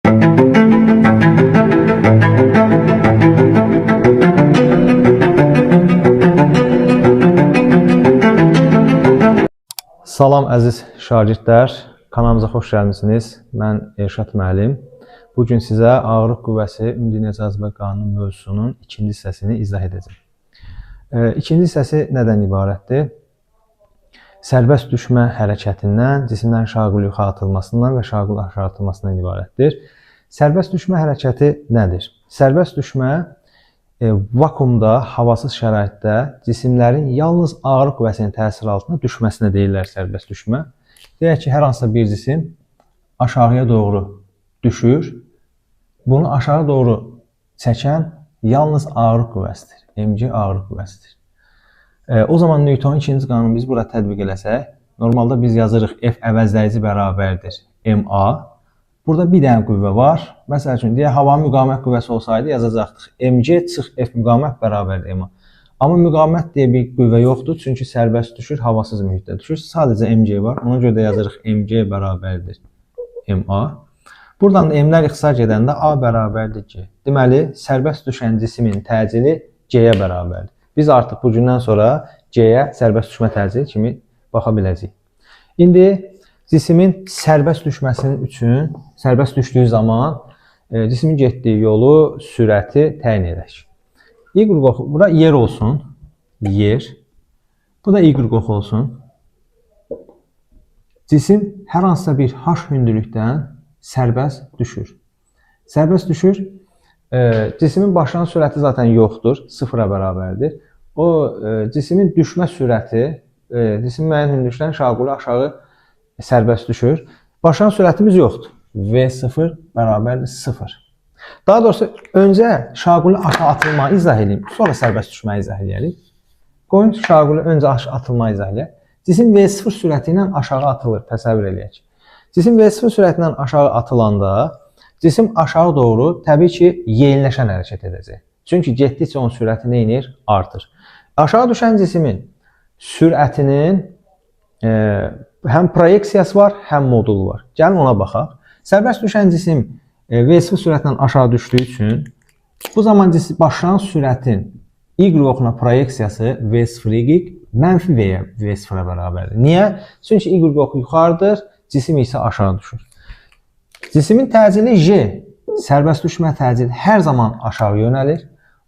Salam əziz şagirdlər, kanalımıza xoş gəlmisiniz. Mən Elşad müəllim. Bugün sizə ağırlıq qüvvəsi ümumdünya cazibə qanunu mövzusunun ikinci hissəsini izah edəcəm. İkinci hissəsi nədən ibarətdir? Sərbəst düşmə hərəkətindən, cisimlərin şaquli yuxarı atılmasından və şaquli aşağı atılmasından ibarətdir. Sərbəst düşmə hərəkəti nədir? Sərbəst düşmə vakuumda, havasız şəraitdə cisimlərin yalnız ağırlıq qüvvəsinin təsiri altında düşməsinə deyirlər sərbəst düşmə. Deyək ki, hər hansısa bir cisim aşağıya doğru düşür. Bunu aşağı doğru çəkən yalnız ağırlıq qüvvəsidir. mg ağırlıq qüvvəsidir. O zaman Newtonun ikinci qanunu biz burada tətbiq eləsək, normalda biz yazırıq F əvəzləyici bərabərdir ma. Burada bir dənə qüvvə var. Məsəl üçün, deyək, havanın müqavimət qüvvəsi olsaydı yazacaqdıq. mg çıx F müqavimət bərabərdir ma. Amma müqavimət deyə bir qüvvə yoxdur. Çünki sərbəst düşür, havasız mühitdə düşür. Sadəcə mg var. Ona görə də yazırıq mg bərabərdir ma. Buradan da m'lər ixtisar gedəndə a bərabərdir g. Deməli, sərbəst düşən cismin təcili g-yə bərabərdir. Biz artıq bu gündən sonra g-yə sərbəst düşmə təcili kimi baxa biləcəyik. İndi cismin sərbəst düşməsinin üçün, sərbəst düşdüyü zaman cismin getdiyi yolu, sürəti təyin edək. Y oxu, bura yer olsun, yer. Bu da Y oxu olsun. Cisim hər hansısa bir h hündürlükdən sərbəst düşür. Sərbəst düşür. Cismin başlanan sürəti zaten yoxdur, sıfıra bərabərdir. O cismin düşmə sürəti, cisim müəyyən hündürlükdən şaquli aşağı sərbəst düşür. Başlanan sürətimiz yoxdur. V0 bərabərdir 0. Daha doğrusu öncə şaquli aşağı atılmayı izah edeyim. Sonra sərbəst düşməyi izah edəyik. Qoyun şaquli öncə aşağı atılmayı izah edək. Cisim V0 sürəti ilə aşağı atılır. Təsəvvür edək. Cisim V0 sürəti ilə aşağı atılanda cisim aşağı doğru təbii ki yeyinləşən hərəkət edəcək. Çünki getdikcə onun sürəti nə edir? Artır. Aşağı düşən cismin sürətinin həm proyeksiyası var, həm modulu var. Gəlin ona baxaq. Sərbəst düşən cisim V0 sürətlə aşağı düşdüyü üçün bu zaman başlanan sürətin Y oxuna proyeksiyası V0y mənfi V0-a bərabərdir. Niyə? Çünki Y oxu yuxarıdır, cisim isə aşağı düşür. Cismin təcili J, sərbəst düşmə təcili hər zaman aşağı yönəlir.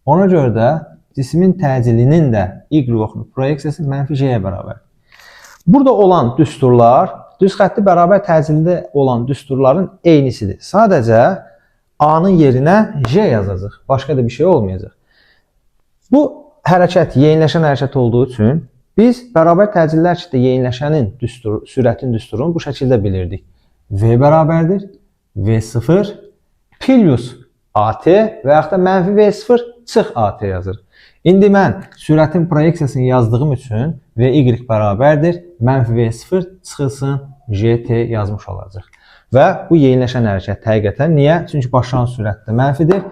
Ona görə də cismin təcilinin də Y oxunun proyeksiyası mənfi J-yə bərabərdir. Burada olan düsturlar, düz xətti bərabər təcildə olan düsturların eynisidir. Sadəcə A-nın yerinə J yazacaq. Başqa da bir şey olmayacaq. Bu hərəkət yeyinləşən hərəkət olduğu üçün biz bərabər təcillər ki, yeyinləşənin sürətin düsturunu bu şəkildə bilirdik. V bərabərdir V0 plus AT və yaxud da mənfi V0 çıx AT yazırıq. İndi mən sürətin proyeksiyasını yazdığım üçün VY bərabərdir mənfi V0 çıxılsın JT yazmış olacaq. Və bu yeyinləşən hərəkət həqiqətən niyə? Çünki başlanan sürət də mənfidir,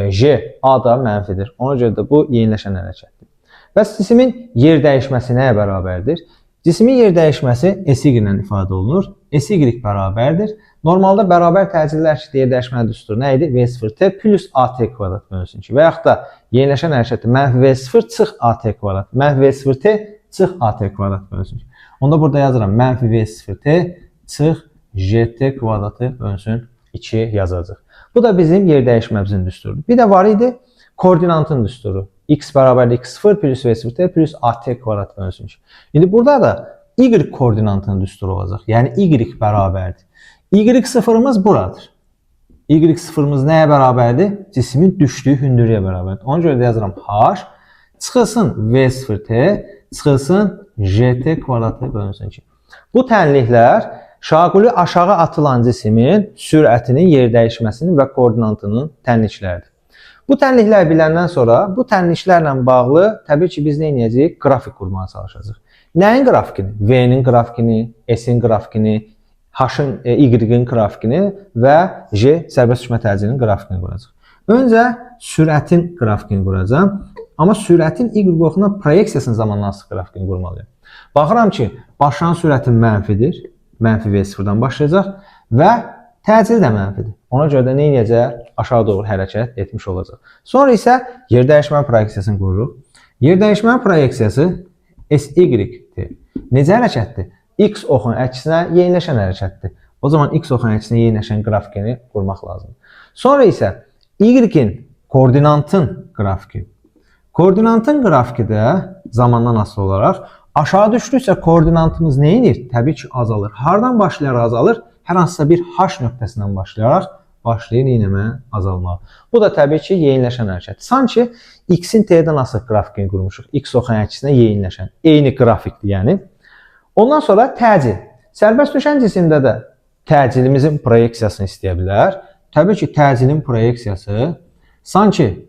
J, A da mənfidir. Ona görə də bu yeyinləşən hərəkətdir. Bəs cismin yer dəyişməsi nəyə bərabərdir? Cismin yer dəyişməsi SY ilə ifadə olunur. SY bərabərdir. Normalda bərabər təcillər ki, yer dəyişmə düsturu nə idi? V0T plus AT kvadrat bölünsün ki. Və yaxud da yeniləşən hərəkəti mənfi V0 çıx AT kvadrat. Mənfi V0T çıx AT kvadrat bölünsün ki. Onda burada yazıram mənfi V0T çıx JT kvadratı bölünsün 2 yazacaq. Bu da bizim yer dəyişməmizin düsturudur. Bir də var idi koordinatın düsturu. X bərabərdir X0 plus V0T plus AT kvadrat bölünsün ki. İndi burada da Y koordinatının düsturu olacaq. Yəni Y bərabərdir. Y0'ımız buradır. Y0'ımız nəyə bərabərdir? Cismin düşdüyü hündürlüyə bərabərdir. Ona görə də yazıram H çıxılsın V0T çıxılsın JT kvadratı bölünsün ki. Bu tənliklər şaquli aşağı atılan cismin sürətinin yer dəyişməsinin və koordinatının tənlikləridir. Bu tənliklər biləndən sonra bu tənliklərlə bağlı təbii ki biz nə edəcəyik? Qrafik qurmağa çalışacağıq. Nəyin qrafikini? V-nin qrafikini, S-in qrafikini, H-ın, Y-in qrafikini və J sərbəst düşmə təcilinin qrafikini quracaq. Öncə sürətin qrafikini quracağam. Amma sürətin Y oxuna proyeksiyasının zamanlaması qrafikini qurmalıyam. Baxıram ki, başlanan sürətin mənfidir. Mənfi V0-dan başlayacaq və təcil də mənfidir. Ona görə də nə edəcək? Aşağı doğru hərəkət etmiş olacaq. Sonra isə yer dəyişmə proyeksiyasını qururuq. Yer dəyişmə proyeksiyası SY-dir. Necə hərəkətdir? X oxun əksinə yeniləşən hərəkətdir. O zaman X oxun əksinə yeniləşən qrafikini qurmaq lazımdır. Sonra isə Y-in koordinatın qrafiki. Koordinatın qrafiki də zamandan asılı olaraq aşağı düşdükcə koordinatımız nə edir? Təbii ki, azalır. Hardan başlayaraq azalır? Hər hansısa bir H nöqtəsindən başlayaraq başlayır yenəmə azalmağa. Bu da təbii ki, yeniləşən hərəkət. Sanki X-in T-dən asıq qrafikini qurmuşuq. X oxan əksinə yeniləşən. Eyni qrafikdir, yəni. Ondan sonra təcil. Sərbəst düşən cisimdə də təcilimizin proyeksiyasını istəyə bilər. Təbii ki, təcilin proyeksiyası sanki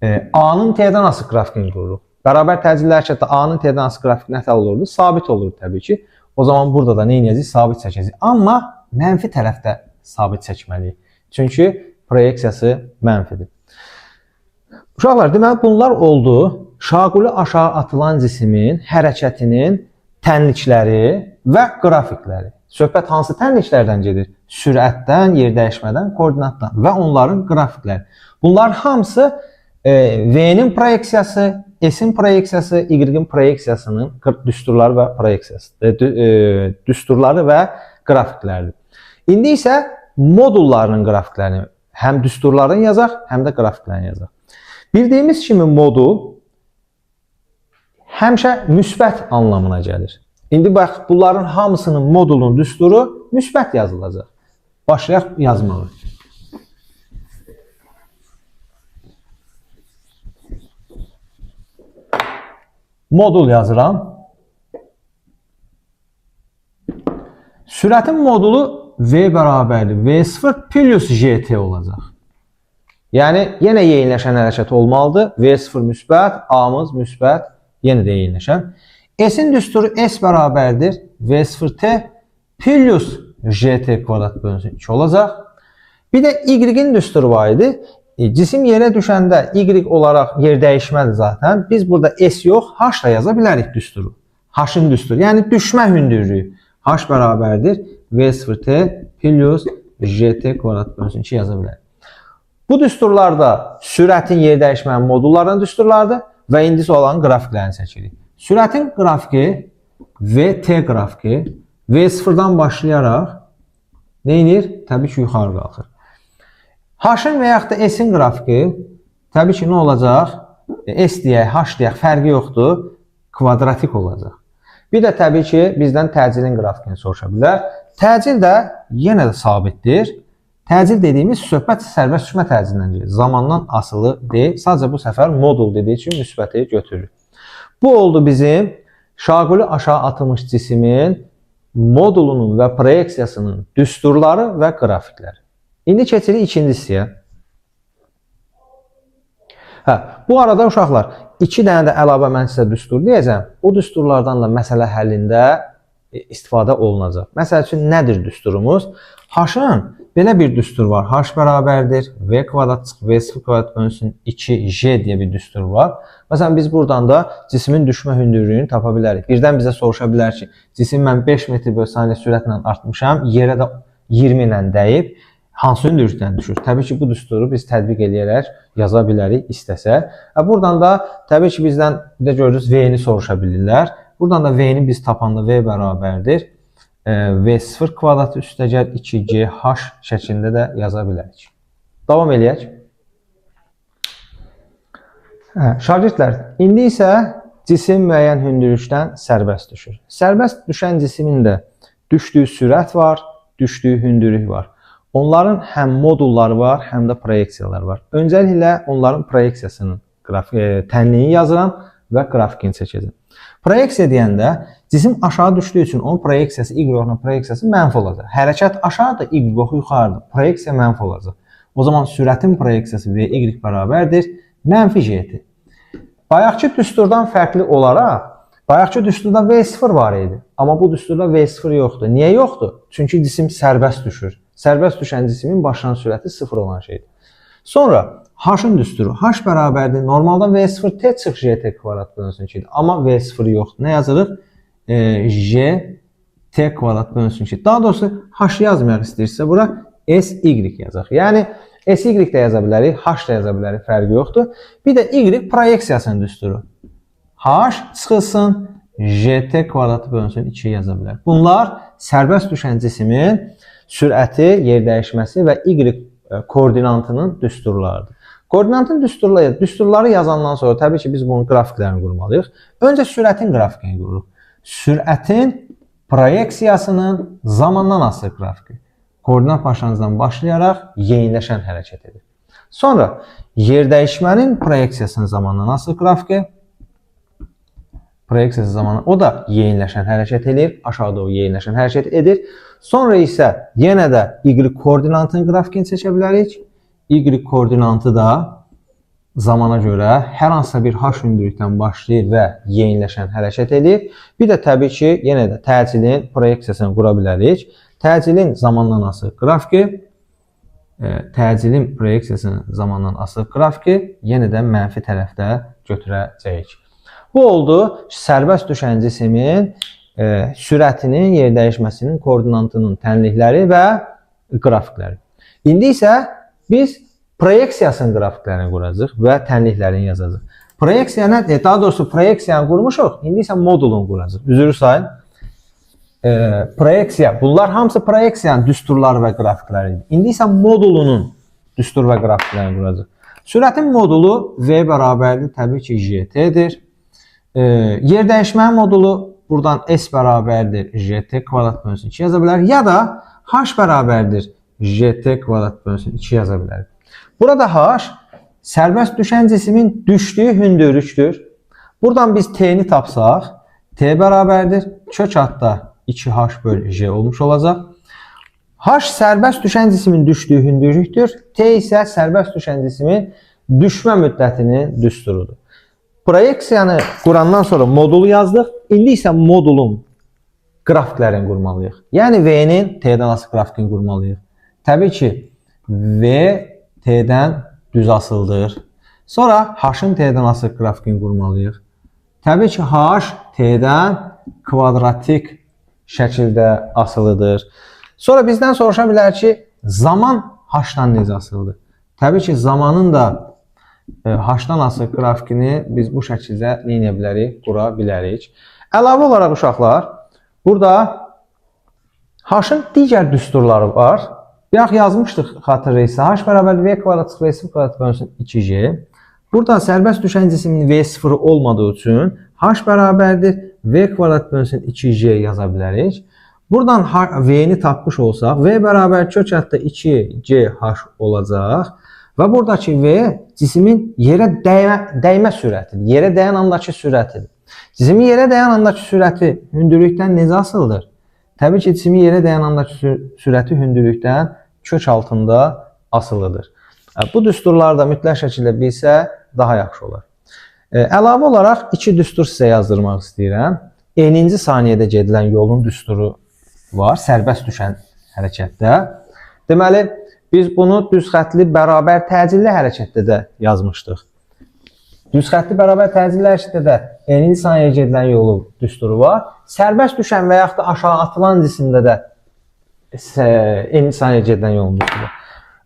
A-nın T-dən asıq qrafikini qururuq. Bərabər təcilli hərəkətdə A-nın T-dən asıq qrafiki nə olurdu? Sabit olurdu təbii ki. O zaman burada da nə edəcəyik? Sabit çəkəcəyik. Amma mənfi tərəfdə sabit çəkməliyik. Çünki proyeksiyası mənfidir. Uşaqlar, deməli bunlar oldu. Şaquli aşağı atılan cismin hərəkətinin tənlikləri və qrafikləri. Söhbət hansı tənliklərdən gedir? Sürətdən, yer dəyişmədən, koordinatdan və onların qrafikləri. Bunlar hamısı V-nin proyeksiyası, S-in proyeksiyası, Y-in proyeksiyasının düsturları və düsturları və qrafikləridir. İndi isə modullarının qrafiklərini həm düsturlarını yazaq, həm də qrafiklərini yazaq. Bildiyimiz kimi modul həmişə müsbət anlamına gəlir. İndi bax, bunların hamısının modulun düsturu müsbət yazılacaq. Başlayaq yazmağı. Modul yazıram. Sürətin modulu V bərabərdir. V0 plus GT olacaq. Yəni, yenə yeniləşən hərəkət olmalıdır. V0 müsbət, A-mız müsbət, yenə də yeniləşən. S-in düsturu S bərabərdir. V0T plus GT kvadrat bölünsün 2 olacaq. Bir də Y-in düsturu var idi. Cisim yerə düşəndə Y olaraq yer dəyişmədir zaten. Biz burada S yox, H da yaza bilərik düsturu. H-ın düsturu, yəni düşmə hündürlüyü. H bərabərdir. V0T plus GT kvadrat bölünsün 2 yaza bilərik. Bu düsturlarda sürətin yer dəyişmənin modullarının düsturlardır və indi olan qrafiklərini çəkirik. Sürətin qrafiki VT qrafiki V0-dan başlayaraq nə edir? Təbii ki, yuxarı qalxır. H-ın və yaxud da S-in qrafiki təbii ki, nə olacaq? S deyək, H deyək, fərqi yoxdur. Kvadratik olacaq. Bir də təbii ki, bizdən təcilin qrafikini soruşa bilər. Təcil də yenə də sabitdir. Təcil dediyimiz söhbət sərbəst düşmə təcilindən gedir. Zamandan asılı deyil. Sadəcə bu səfər modul dediyi üçün müsbəti götürür. Bu oldu bizim şaquli aşağı atılmış cismin modulunun və proyeksiyasının düsturları və qrafikləri. İndi keçirik ikinci hissəyə. Bu arada uşaqlar, 2 dənə də əlavə mən sizə düstur deyəcəm. O düsturlardan da məsələ həllində istifadə olunacaq. Məsəl üçün, nədir düsturumuz? H-ın belə bir düstur var. H bərabərdir. V kvadrat çıx, V0 kvadrat bölünsün 2J deyə bir düstur var. Məsələn, biz buradan da cismin düşmə hündürlüyünü tapa bilərik. Birdən bizə soruşa bilər ki, cisim mən 5 metr bölü saniyə sürətlə artmışam, yerə də 20 ilə dəyib. Hansı hündürlükdən düşür? Təbii ki, bu düsturu biz tətbiq edərək yaza bilərik istəsək. Buradan da təbii ki, bizdən də görürüz V-ni soruşa bilirlər. Buradan da V-ni biz tapanda V bərabərdir. V0 kvadratı üstəgəl 2GH şəklində də yaza bilərik. Davam eləyək. Şagirdlər, indi isə cisim müəyyən hündürlükdən sərbəst düşür. Sərbəst düşən cismin də düşdüyü sürət var, düşdüyü hündürlük var. Onların həm modulları var, həm də proyeksiyaları var. Öncəliklə onların proyeksiyasının tənliyini yazıram və qrafikini çəkəcəm. Proyeksiya deyəndə cisim aşağı düşdüyü üçün onun proyeksiyası, Y-oxun proyeksiyası mənfi olacaq. Hərəkət aşağıdır, Y-oxu yuxarıdır. Proyeksiya mənfi olacaq. O zaman sürətin proyeksiyası və Y bərabərdir, mənfi GT. Bayaqki düsturdan fərqli olaraq, bayaqki düsturda V0 var idi. Amma bu düsturda V0 yoxdur. Niyə yoxdur? Çünki cisim sərbəst düşür. Sərbəst düşən cismin başlanğıc sürəti 0 olan şeydir. Sonra H-ın düsturu. H bərabərdir. Normalda V0 T çıx GT kvadrat bölünsün 2. Amma V0 yoxdur. Nə yazırıq? J T kvadrat bölünsün 2. Daha doğrusu H yazmayaq istəyirsə bura SY yazaq. Yəni SY də yaza bilərik, H da yaza bilərik, fərqi yoxdur. Bir də Y proyeksiyasının düsturu. H çıxılsın, JT kvadratı bölünsün 2 yaza bilər. Bunlar sərbəst düşən cismin sürəti, yer dəyişməsi və Y koordinatının düsturlarıdır. Koordinatın düsturları yazandan sonra təbii ki, biz bunun qrafiklərini qurmalıyıq. Öncə sürətin qrafikini qururuq. Sürətin proyeksiyasının zamandan asılı qrafiki. Koordinat başlanğıcından başlayaraq yeniləşən hərəkət edir. Sonra yer dəyişmənin proyeksiyasının zamandan asılı qrafiki. Proyeksiyası zamanı o da yeniləşən hərəkət edir. Aşağı doğru yeniləşən hərəkət edir. Sonra isə yenə də Y koordinatının qrafikini seçə bilərik. Y koordinatı da zamana görə hər hansısa bir H hündürlükdən başlayır və yeniləşən hərəkət edir. Bir də təbii ki, yenə də təcilin proyeksiyasını qura bilərik. Təcilin zamandan asılı qrafiki, təcilin proyeksiyasının zamandan asılı qrafiki yenə də mənfi tərəfdə götürəcəyik. Bu oldu sərbəst düşən cismin sürətinin, yer dəyişməsinin, koordinatının tənlikləri və qrafikləri. İndi isə biz proyeksiyasının qrafiklərini quracaq və tənliklərini yazacaq. Proyeksiya nədir? Daha doğrusu proyeksiyanı qurmuşuq, indi isə modulunu quracaq. Üzrü sayın. Proyeksiya, bunlar hamısı proyeksiyanın düsturları və qrafikləridir. İndi isə modulunun düstur və qrafiklərini quracaq. Sürətin modulu V bərabərdir, təbii ki, JT-dir. Yer dəyişmənin modulu buradan S bərabərdir, JT kvadrat bölünsün 2 yaza bilər. Ya da H bərabərdir, JT kvadrat bölünsün 2 yaza bilər. Burada H sərbəst düşən cismin düşdüyü hündürlükdür. Buradan biz T-ni tapsaq, T bərabərdir, kök altda 2H bölü J olmuş olacaq. H sərbəst düşən cismin düşdüyü hündürlükdür. T isə sərbəst düşən cismin düşmə müddətinin düsturudur. Proyeksiyanı qurandan sonra modulu yazdıq. İndi isə modulun qrafiklərini qurmalıyıq. Yəni V-nin T-dən asılı qrafikini qurmalıyıq. Təbii ki, V T-dən düz asıldır. Sonra H-ın T-dən asılı qrafikini qurmalıyıq. Təbii ki, H T-dən kvadratik şəkildə asılıdır. Sonra bizdən soruşa bilər ki, zaman H-dan necə asılıdır? Təbii ki, zamanın da H-dan asılı qrafikini biz bu şəkildə nə edə bilərik, qura bilərik. Əlavə olaraq uşaqlar, burada H-ın digər düsturları var. Bayaq yazmışdıq xatırlayırsa, H bərabərdir V kvadrat çıxı V0 kvadrat bölünsün 2J. Burada sərbəst düşən cismin V0 olmadığı üçün H bərabərdir V kvadrat bölünsün 2J yaza bilərik. Buradan V-ni tapmış olsaq, V bərabər kök altda 2CH olacaq. Və buradakı V cismin yerə dəymə sürətidir. Yerə dəyən andakı sürətidir. Cismin yerə dəyən andakı sürəti hündürlükdən necə asılıdır? Təbii ki, cismin yerə dəyən andakı sürəti hündürlükdən kök altında asılıdır. Bu düsturları da mütləq şəkildə bilsə daha yaxşı olar. Əlavə olaraq iki düstur sizə yazdırmaq istəyirəm. N-ci saniyədə gedilən yolun düsturu var, sərbəst düşən hərəkətdə. Deməli, biz bunu düz xətli bərabər təcilli hərəkətdə də yazmışdıq. Düz xətli bərabər təcilli hərəkətdə də n-ci saniyəyə gedilən yolun düsturu var. Sərbəst düşən və yaxud da aşağı atılan cisimdə də n-ci saniyəyə gedilən yolun düsturu var.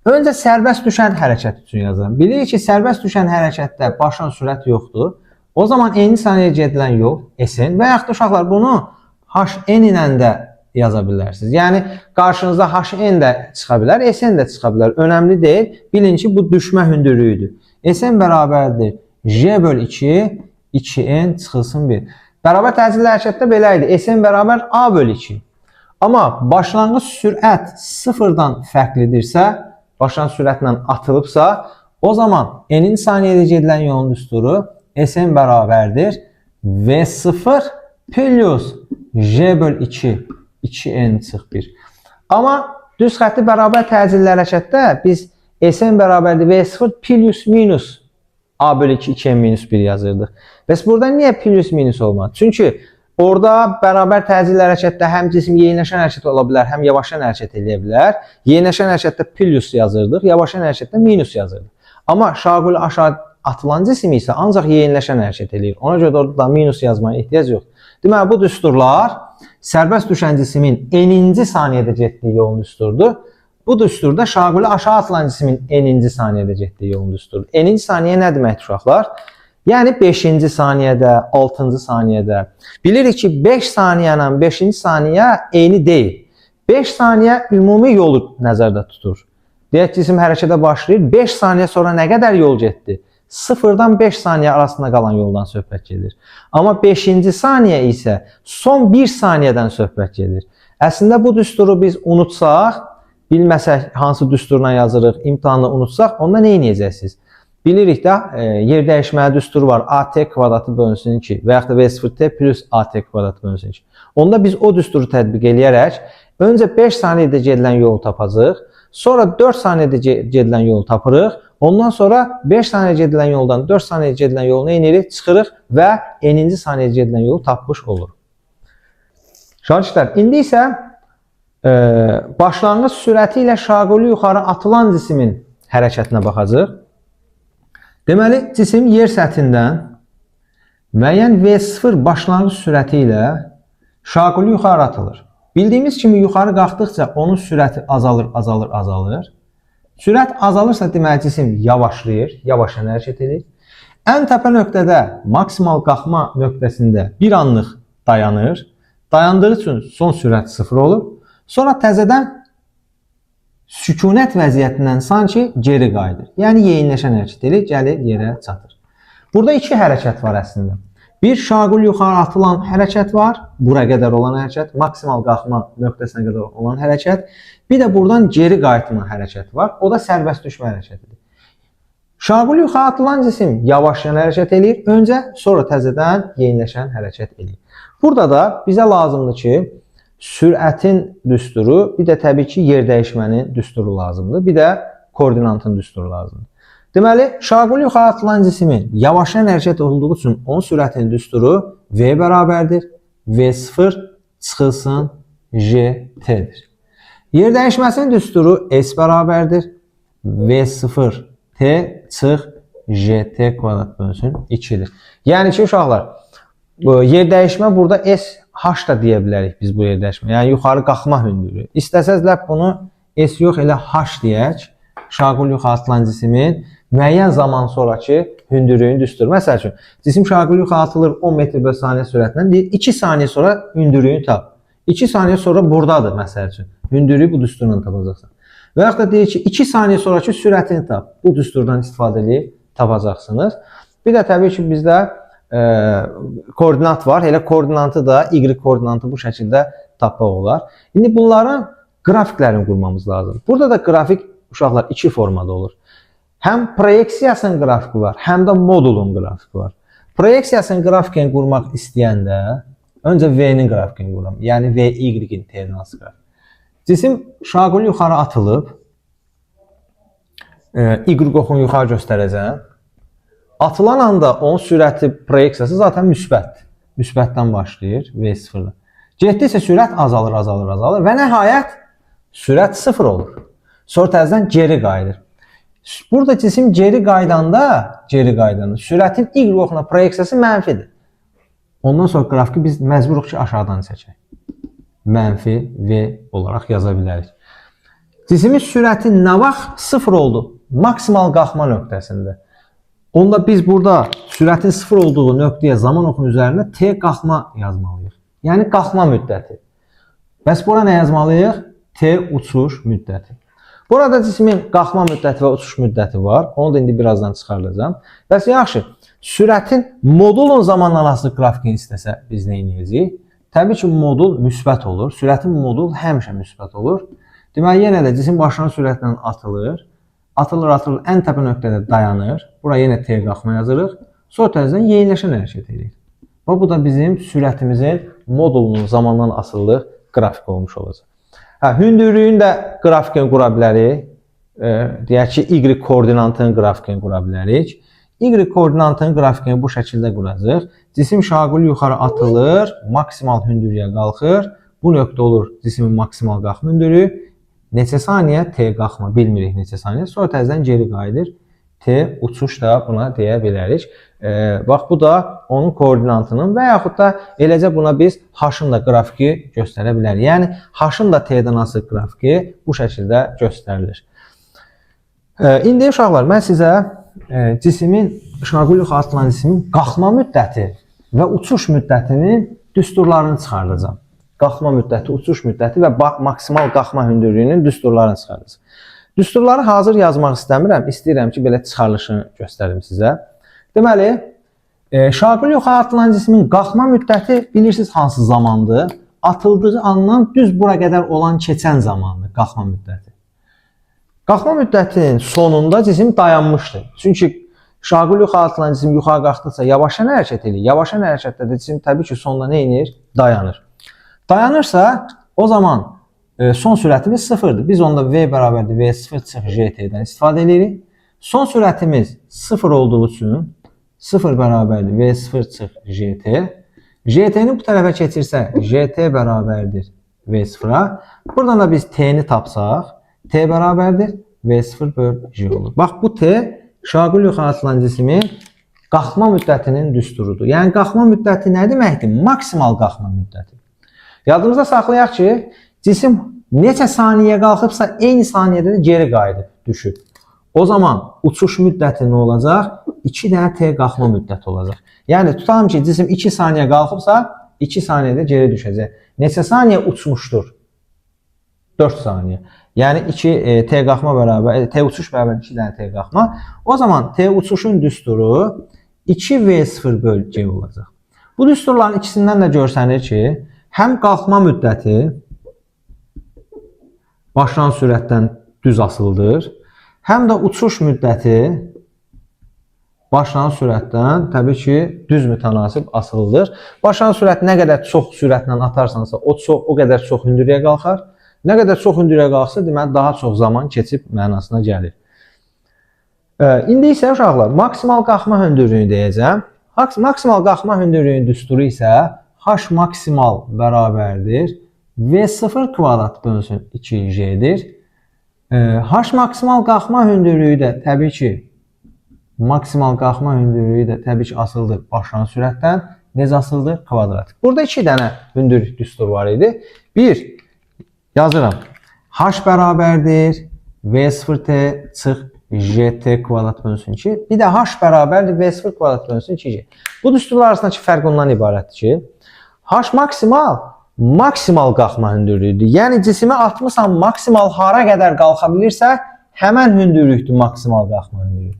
Öncə sərbəst düşən hərəkət üçün yazıram. Bilirik ki, sərbəst düşən hərəkətdə başlan sürət yoxdur. O zaman n-ci saniyəyə gedilən yol Sn və yaxud da uşaqlar bunu Hn ilə də yaza bilərsiniz. Yəni, qarşınızda Hn də çıxa bilər, Sn də çıxa bilər. Önəmli deyil. Bilin ki, bu düşmə hündürlüyüdür. Sn bərabərdir J böl 2, 2n çıxılsın 1. Bərabər təcilli hərəkətdə belə idi. Sn bərabər A böl 2. Amma başlanğıc sürət sıfırdan fərqlidirsə, başlanğıc sürətlə atılıbsa, o zaman n-ci saniyədə gedilən yolun düsturu Sn bərabərdir V0 plus J böl 2, 2n çıx 1. Amma düz xətti bərabər təcilli hərəkətdə biz Sn bərabərdir V0 plus minus A böl 2, 2n minus 1 yazırdıq. Bəs burada niyə plus minus olmadı? Çünki orada bərabər təcilli hərəkətdə həm cisim yeniləşən hərəkət ola bilər, həm yavaşan hərəkət edə bilər. Yeniləşən hərəkətdə plus yazırdıq, yavaşan hərəkətdə minus yazırdıq. Amma şaquli aşağı atılan cisim isə ancaq yeniləşən hərəkət edir. Ona görə də orada minus yazmaya ehtiyac yoxdur. Deməli, bu düsturlar sərbəst düşən cisimin n-ci saniyədə getdiyi yolun düsturudur. Bu düsturda şaquli aşağı atılan cismin n-ci saniyədə getdiyi yolun düsturudur. N-ci saniyə nə deməkdir uşaqlar? Yəni 5-ci saniyədə, 6-cı saniyədə. Bilirik ki, 5 saniyə ilə 5-ci saniyə eyni deyil. 5 saniyə ümumi yolu nəzərdə tutur. Deyək, cisim hərəkətə başlayır, 5 saniyə sonra nə qədər yol getdi? 0-dan 5 saniyə arasında qalan yoldan söhbət gedir. Amma 5-ci saniyə isə son 1 saniyədən söhbət gedir. Əslində bu düsturu biz unutsaq, bilməsək hansı düsturla yazırıq, imtahanı unutsaq, onda nə edəcəksiniz? Bilirik də yer dəyişməli düsturu var. AT kvadratı bölünsün 2 və yaxud da V0T plus AT kvadratı bölünsün 2. Onda biz o düsturu tətbiq eləyərək öncə 5 saniyədə gedilən yolu tapacağıq, sonra 4 saniyədə gedilən yolu tapırıq, ondan sonra 5 saniyə gedilən yoldan 4 saniyə gedilən yolu nə edirik? Çıxırıq və n-ci saniyədə gedilən yolu tapmış oluruq. Şagirdlər, indi isə başlanğıc sürəti ilə şaquli yuxarı atılan cismin hərəkətinə baxacağıq. Deməli, cisim yer səthindən müəyyən V0 başlanğıc sürəti ilə şaquli yuxarı atılır. Bildiyimiz kimi yuxarı qalxdıqca onun sürəti azalır, azalır, azalır. Sürət azalırsa deməli cisim yavaşlayır, yavaşdan hərəkət edir. Ən təpə nöqtədə maksimal qalxma nöqtəsində bir anlıq dayanır. Dayandığı üçün son sürət 0 olur. Sonra təzədən sükunət vəziyyətindən sanki geri qayıdır. Yəni yeyinləşən hərəkət edir, gəlir yerə çatır. Burada iki hərəkət var əslində. Bir şaquli yuxarı atılan hərəkət var, bura qədər olan hərəkət, maksimal qalxma nöqtəsinə qədər olan hərəkət. Bir də buradan geri qayıtma hərəkət var, o da sərbəst düşmə hərəkətidir. Şaquli yuxarı atılan cisim yavaşlayan hərəkət edir, öncə, sonra təzədən yeyinləşən hərəkət edir. Burada da bizə lazımdır ki, sürətin düsturu, bir də təbii ki, yer dəyişmənin düsturu lazımdır, bir də koordinatın düsturu lazımdır. Deməli, şaquli yuxarı atılan cismin yavaşlayan hərəkət olduğu üçün onun sürətinin düsturu V bərabərdir. V0 çıxılsın GT-dir. Yer dəyişməsinin düsturu S bərabərdir. V0 T çıx GT kvadrat bölünsün 2-dir. Yəni ki, uşaqlar, yer dəyişmə burada S H da deyə bilərik biz bu yer dəyişmə. Yəni yuxarı qalxma hündürlüyü. İstəsəz bunu S yox elə H deyək. Şaquli yuxarı atılan cisimin müəyyən zaman sonraki hündürlüyünü düstur. Məsəl üçün, cisim şaquli yuxarı atılır 10 metr bölü saniyə sürətindən, deyir 2 saniyə sonra hündürlüyünü tap. 2 saniyə sonra buradadır məsəl üçün. Hündürlüyü bu düsturla tapacaqsan. Və yaxud da deyir ki, 2 saniyə sonraki sürətini tap. Bu düsturdan istifadə edib tapacaqsınız. Bir də təbii ki, bizdə koordinat var. Elə koordinatı da, Y koordinatı bu şəkildə tapmaq olar. İndi bunların qrafiklərini qurmamız lazım. Burada da qrafik uşaqlar iki formada olur. Həm proyeksiyasının qrafiki var, həm də modulun qrafiki var. Proyeksiyasının qrafikini qurmaq istəyəndə öncə V-nin qrafikini quram. Yəni V-Y-in terminası qrafik. Cisim şaquli yuxarı atılıb, Y-qoxunu yuxarı göstərəcəm. Atılan anda onun sürəti proyeksiyası zaten müsbətdir. Müsbətdən başlayır V0-da. Getdikcə sürət azalır, azalır, azalır və nəhayət sürət 0 olur. Sonra təzədən geri qayıdır. Burada cisim geri qaydanda sürətin Y-qoxuna proyeksiyası mənfidir. Ondan sonra qrafiki biz məcburuq ki, aşağıdan çəkək. Mənfi V olaraq yaza bilərik. Cisimin sürəti nə vaxt 0 oldu? Maksimal qalxma nöqtəsində. Onda biz burada sürətin 0 olduğu nöqtəyə zaman oxunun üzərində T qalxma yazmalıyıq. Yəni qalxma müddəti. Bəs bura nə yazmalıyıq? T uçuş müddəti. Burada cismin qalxma müddəti və uçuş müddəti var. Onu da indi birazdan çıxardacağım. Bəs yaxşı, sürətin modulun zamanla asılı qrafikini istəsə biz nə edəcəyik? Təbii ki, modul müsbət olur. Sürətin modul həmişə müsbət olur. Deməli, yenə də cisim başlanan sürətlə atılır. Atılır, atılır, ən təpə nöqtədə dayanır. Bura yenə T qalxma yazırıq. Sonra təzədən yeyinləşən hərəkət edirik. Və bu da bizim sürətimizin modulunun zamandan asılı qrafik olmuş olacaq. Hündürlüyün də qrafikini qura bilərik. Deyək ki, Y koordinatının qrafikini qura bilərik. Y koordinatının qrafikini bu şəkildə quracaq. Cisim şaquli yuxarı atılır, maksimal hündürlüyə qalxır. Bu nöqtə olur cismin maksimal qalxma hündürlüyü. Neçə saniyə T qalxma bilmirik neçə saniyə. Sonra təzədən geri qayıdır. T uçuş da buna deyə bilərik. Bax, bu da onun koordinatının və yaxud da eləcə buna biz H-ın da qrafiki göstərə bilərik. Yəni, H-ın da T-dən asılı qrafiki bu şəkildə göstərilir. İndi uşaqlar, mən sizə cismin, Şaquli adlanan cismin qalxma müddəti və uçuş müddətinin düsturlarını çıxardacağım. Qalxma müddəti, uçuş müddəti və maksimal qalxma hündürlüyünün düsturlarını çıxardacağım. Düsturları hazır yazmaq istəmirəm, istəyirəm ki, belə çıxarılışını göstərim sizə. Deməli, Şaquli adlanan cismin qalxma müddəti bilirsiniz hansı zamandır? Atıldığı andan düz bura qədər olan keçən zamandır qalxma müddəti. Qalxma müddətinin sonunda cisim dayanmışdır. Çünki Şaquli adlanan cisim yuxarı qalxdıqca yavaşan hərəkət edir. Yavaşan hərəkətdə də cisim təbii ki, sonunda nə edir? Dayanır. Dayanırsa, o zaman son sürətimiz sıfırdır. Biz onda V bərabərdir V0 çıx GT-dən istifadə edirik. Son sürətimiz sıfır olduğu üçün 0 bərabərdir V0 çıx GT. GT-ni bu tərəfə keçirsə, GT bərabərdir V0-a. Buradan da biz T-ni tapsaq, T bərabərdir V0 böl G olur. Bax, bu T Şaquli adlanan cismin qalxma müddətinin düsturudur. Yəni, qalxma müddəti nə deməkdir? Maksimal qalxma müddəti. Yadımızda saxlayaq ki, cisim neçə saniyə qalxıbsa, eyni saniyədə də geri qayıdıb, düşüb. O zaman uçuş müddəti nə olacaq? 2 dənə T qalxma müddəti olacaq. Yəni, tutalım ki, cisim 2 saniyə qalxıbsa, 2 saniyədə geri düşəcək. Neçə saniyə uçmuşdur? 4 saniyə. Yəni, 2 T qalxma bərabər, T uçuş bərabər 2 dənə T qalxma. O zaman T uçuşun düsturu 2V0 böl G olacaq. Bu düsturların ikisindən də görsənir ki, həm qalxma müddəti başlanan sürətdən düz asılıdır, həm də uçuş müddəti başlanan sürətdən təbii ki, düz mütənasib asılıdır. Başlanan sürət nə qədər çox sürətlə atarsansa, o qədər çox hündürlüyə qalxar. Nə qədər çox hündürlüyə qalxsa, deməli, daha çox zaman keçib mənasına gəlir. İndi isə uşaqlar, maksimal qalxma hündürlüyünü deyəcəm. Maksimal qalxma hündürlüyünün düsturu isə H maksimal bərabərdir V0 kvadrat bölünsün 2J'dir. H maksimal qalxma hündürlüyü də təbii ki, asılıdır başlanan sürətdən. Necə asılıdır? Kvadratik. Burada 2 dənə hündürlük düsturu var idi. 1, yazıram. H bərabərdir V0T çıx GT kvadrat bölünsün 2. Bir də H bərabərdir V0 kvadrat bölünsün 2G. Bu düsturlar arasındakı fərq ondan ibarətdir ki, H maksimal qalxma hündürlüyüdür. Yəni, cisimi atmışsan maksimal hara qədər qalxa bilirsə, həmən hündürlükdür maksimal qalxma hündürlüyü.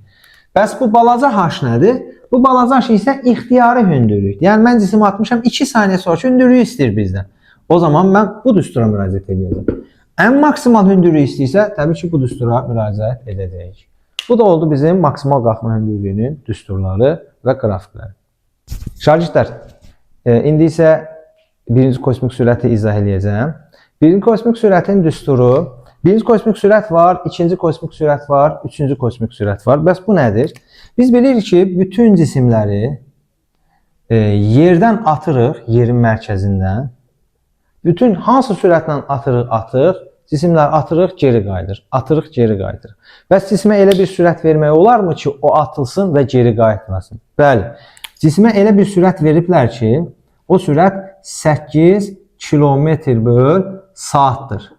Bəs bu balaca H nədir? Bu balaca H isə ixtiyari hündürlükdür. Yəni, mən cisimi atmışam 2 saniyə sonra hündürlüyü istəyir bizdən. O zaman mən bu düstura müraciət edəcəm. Ən maksimal hündürlüyü istəyirsə, təbii ki, bu düstura müraciət edəcəyik. Bu da oldu bizim maksimal qalxma hündürlüyünün düsturları və qrafikləri. Şagirdlər, indi isə birinci kosmik sürəti izah edəcəm. Birinci kosmik sürətin düsturu, birinci kosmik sürət var, ikinci kosmik sürət var, üçüncü kosmik sürət var. Bəs bu nədir? Biz bilirik ki, bütün cisimləri yerdən atırıq, yerin mərkəzindən. Bütün hansı sürətlə atırıq, cisimlər atırıq, geri qayıdır. Atırıq, geri qayıdır. Bəs cisimə elə bir sürət vermək olarmı ki, o atılsın və geri qayıtmasın? Bəli, cisimə elə bir sürət veriblər ki, o sürət 8 kilometr böl saatdır.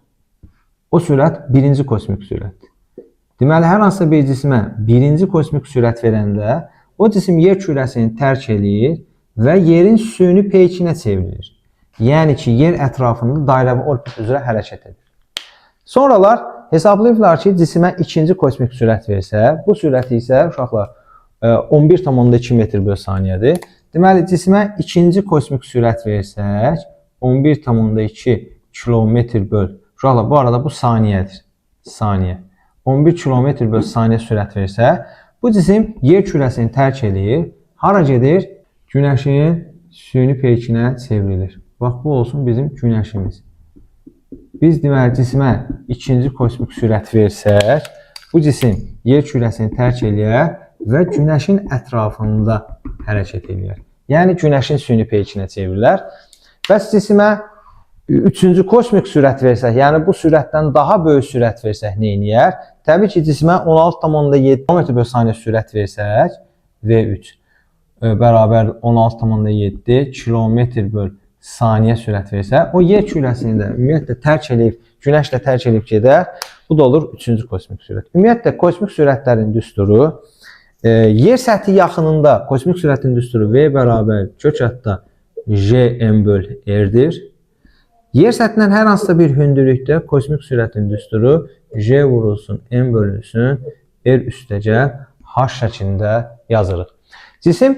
O sürət birinci kosmik sürətdir. Deməli, hər hansısa bir cisimə birinci kosmik sürət verəndə, o cisim yer kürəsini tərk edir və yerin süni peykinə çevrilir. Yəni ki, yer ətrafında dairəvi orbit üzrə hərəkət edir. Sonralar hesablayıblar ki, cisimə ikinci kosmik sürət versə, bu sürəti isə uşaqlar 11,2 metr böl saniyədir. Deməli, cisimə ikinci kosmik sürət versək, 11,2 kilometr böl. Uşaqlar, bu arada bu saniyədir. Saniyə. 11 kilometr böl saniyə sürət versə, bu cisim yer kürəsini tərk edir. Hara gedir? Günəşin süni peykinə çevrilir. Bax, bu olsun bizim günəşimiz. Biz deməli, cisimə ikinci kosmik sürət versək, bu cisim yer kürəsini tərk edir və günəşin ətrafında hərəkət edir. Yəni, günəşin süni peykinə çevirilər. Bəs cisimə üçüncü kosmik sürət versək, yəni bu sürətdən daha böyük sürət versək nə edir? Təbii ki, cismə 16,7 km/saniyə sürət versək, V3 bərabər 16,7 km/saniyə sürət versək, o yer kürəsini də ümumiyyətlə tərk edib, günəşlə tərk edib gedər. Bu da olur 3-cü kosmik sürət. Ümumiyyətlə, kosmik sürətlərin düsturu, yer səthi yaxınında kosmik sürətin düsturu V bərabər kök altda Jm böl R-dir. Yer səthindən hər hansısa bir hündürlükdə kosmik sürətin düsturu J vurulsun, M bölünsün, R üstəgəl H şəklində yazırıq. Cisim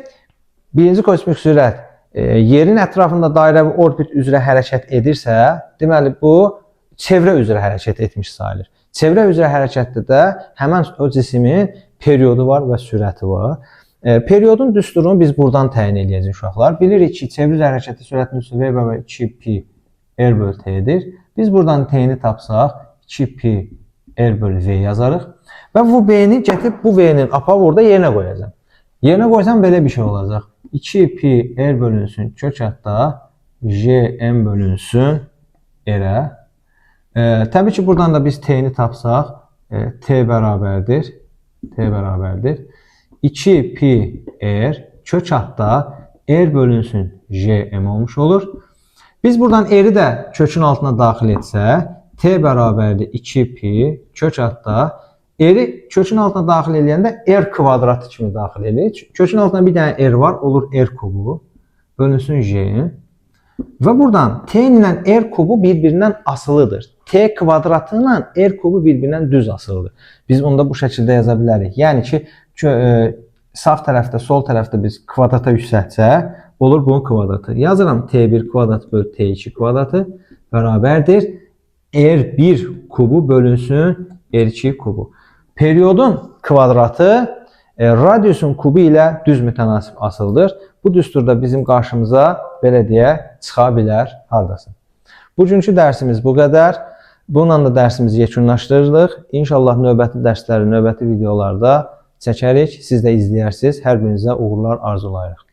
birinci kosmik sürət yerin ətrafında dairəvi orbit üzrə hərəkət edirsə, deməli bu çevrə üzrə hərəkət etmiş sayılır. Çevrə üzrə hərəkətdə də həmən o cismin periodu var və sürəti var. Periodun düsturunu biz buradan təyin edəcəyik uşaqlar. Bilirik ki, çevrə üzrə hərəkətdə sürətin düsturu V bərabər 2pi R böl T-dir. Biz buradan T-ni tapsaq 2pi R böl V yazarıq. Və bu V-ni gətirib bu V-nin apavorda yerinə qoyacaq. Yerinə qoysam belə bir şey olacaq. 2pi R bölünsün kök altda Jm bölünsün R-ə. Təbii ki, buradan da biz T-ni tapsaq T bərabərdir. 2pi R kök altda R bölünsün Jm olmuş olur. Biz buradan R-i də kökün altına daxil etsək, T bərabərdir 2pi kök altda R-i kökün altına daxil edəndə R kvadratı kimi daxil edirik. Kökün altında bir dənə R var, olur R kubu, bölünsün J. Və buradan T ilə R kubu bir-birindən asılıdır. T kvadratı ilə R kubu bir-birindən düz asılıdır. Biz onu da bu şəkildə yaza bilərik. Yəni ki, sağ tərəfdə, sol tərəfdə biz kvadrata yüksəltsək, olur bunun kvadratı. Yazıram T1 kvadratı böl T2 kvadratı bərabərdir R1 kubu bölünsün R2 kubu. Periodun kvadratı radiusun kubu ilə düz mütənasib asıldır. Bu düsturda bizim qarşımıza belə deyə çıxa bilər hardasın. Bugünkü dərsimiz bu qədər. Bununla da dərsimizi yekunlaşdırırıq. İnşallah növbəti dərsləri, növbəti videolarda çəkərik. Siz də izləyərsiniz. Hər birinizə uğurlar arzulayırıq.